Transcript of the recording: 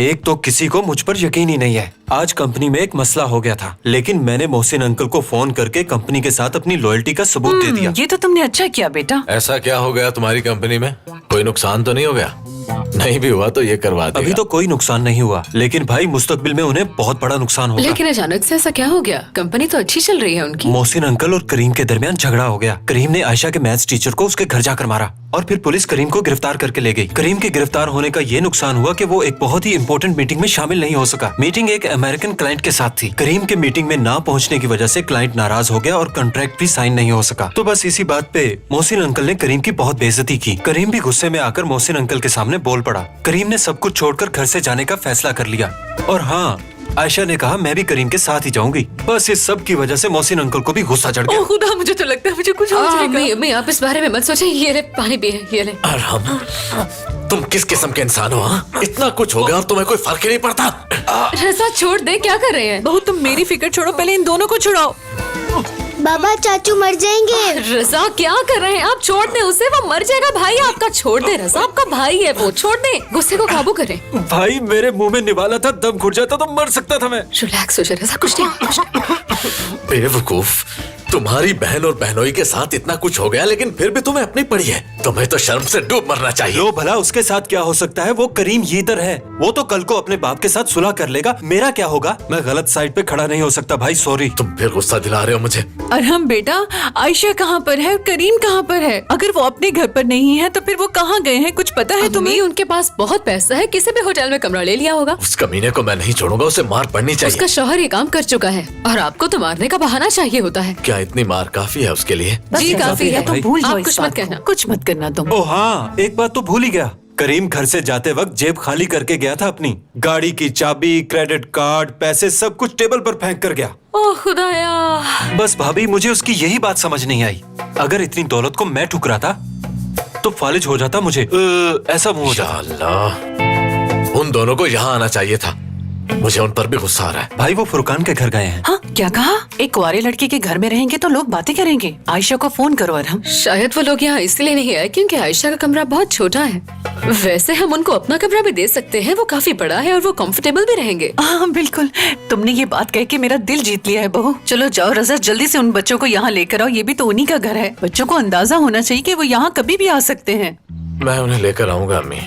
एक तो किसी को मुझ पर यकीन ही नहीं है। आज कंपनी में एक मसला हो गया था, लेकिन मैंने मोहसिन अंकल को फोन करके कंपनी के साथ अपनी लॉयल्टी का सबूत दे दिया। ये तो तुमने अच्छा किया बेटा। ऐसा क्या हो गया तुम्हारी कंपनी में? कोई नुकसान तो नहीं हो गया? नहीं भी हुआ तो ये करवा देगा। अभी तो कोई नुकसान नहीं हुआ, लेकिन भाई मुस्तकबिल में उन्हें बहुत बड़ा नुकसान होगा। लेकिन अचानक से ऐसा क्या हो गया? कंपनी तो अच्छी चल रही है उनकी। मोहसिन अंकल और करीम के दरमियान झगड़ा हो गया। करीम ने आयशा के मैथ्स टीचर को उसके घर जाकर मारा और फिर पुलिस करीम को गिरफ्तार करके ले गई। करीम के गिरफ्तार होने का ये नुकसान हुआ कि वो एक बहुत ही इंपॉर्टेंट मीटिंग में शामिल नहीं हो सका। मीटिंग एक अमेरिकन क्लाइंट के साथ थी। करीम के मीटिंग में ना पहुंचने की वजह से क्लाइंट नाराज हो गया और कॉन्ट्रैक्ट भी साइन नहीं हो सका। तो बस इसी बात पे मोहसिन अंकल ने करीम की बहुत बेइज्जती की। करीम भी गुस्से में आकर मोहसिन अंकल के सामने बोल पड़ा। करीम ने सब कुछ छोड़कर घर से जाने का फैसला कर लिया और हाँ, आयशा ने कहा मैं भी करीम के साथ ही जाऊंगी। बस इस सब की वजह से मोहसिन अंकल को भी गुस्सा चढ़ गया। ओह खुदा, मुझे तो लगता है मुझे कुछ हो जाएगा। मैं आप इस बारे में मत सोचिए। ये ले पानी पिए, ये ले। अरहम, तुम किस किस्म के इंसान हो? हाँ? इतना कुछ हो गया और तुम्हें कोई फर्क ही नहीं पड़ता। रज़ा छोड़ दे, क्या कर रहे हैं? बहू तुम मेरी फिक्र छोड़ो, पहले इन दोनों को छुड़ाओ। बाबा चाचू मर जाएंगे। रज़ा क्या कर रहे हैं आप? छोड़ दे उसे, वो मर जाएगा। भाई आपका छोड़ दे, रज़ा आपका भाई है वो, छोड़ दे। गुस्से को काबू करें। भाई मेरे मुंह में निवाला था, दम घुट जाता तो मर सकता था मैं। रिलैक्स हो जाए रज़ा, कुछ नहीं। बेवकूफ, तुम्हारी बहन और बहनोई के साथ इतना कुछ हो गया, लेकिन फिर भी तुम्हें अपनी पड़ी है। तुम्हें तो शर्म से डूब मरना चाहिए। लो भला उसके साथ क्या हो सकता है? वो करीम यीदर है, वो तो कल को अपने बाप के साथ सुलह कर लेगा। मेरा क्या होगा? मैं गलत साइड पे खड़ा नहीं हो सकता भाई, सॉरी। तुम फिर गुस्सा दिला रहे हो मुझे। अरहम बेटा, आयशा कहाँ पर है? करीम कहाँ पर है? अगर वो अपने घर पर नहीं है तो फिर वो कहाँ गए हैं? कुछ पता है तुम्हें? उनके पास बहुत पैसा है, किसी भी होटल में कमरा ले लिया होगा। उस कमीने को मैं नहीं छोड़ूंगा, उसे मार पड़नी चाहिए। उसका शौहर ये काम कर चुका है और आपको तो मारने का बहाना चाहिए होता है। क्या इतनी मार काफी है उसके लिए? जी काफी है। तो भूल जाओ आप इस कुछ बात मत कहना। को। कुछ मत करना तुम। ओ हाँ, एक बात तो भूल ही गया। करीम घर से जाते वक्त जेब खाली करके गया था अपनी। गाड़ी की चाबी, क्रेडिट कार्ड, पैसे सब कुछ टेबल पर फेंक कर गया। ओह खुदाया। बस भाभी, मुझे उसकी यही बात समझ नहीं आई। अगर इतनी दौलत को मैं ठुकराता तो फालिज हो जाता मुझे। ऐसा मुंह हो जाता। अल्लाह, उन दोनों को यहाँ आना चाहिए था। मुझे उन पर भी गुस्सा आ रहा है। भाई वो फुरकान के घर गए हैं। हाँ, क्या कहा? एक कुंवारे लड़के के घर में रहेंगे तो लोग बातें करेंगे। आयशा को फोन करो अरहम। शायद वो लोग यहाँ इसलिए नहीं आए क्योंकि आयशा का कमरा बहुत छोटा है। वैसे हम उनको अपना कमरा भी दे सकते हैं, वो काफी बड़ा है और वो कंफर्टेबल भी रहेंगे। हाँ बिल्कुल, तुमने ये बात कह के मेरा दिल जीत लिया है बहू। चलो जाओ रज़ा, जल्दी से उन बच्चों को यहाँ लेकर आओ। ये भी तो उन्हीं का घर है। बच्चों को अंदाजा होना चाहिए कि वो यहाँ कभी भी आ सकते हैं। मैं उन्हें लेकर आऊंगा अम्मी।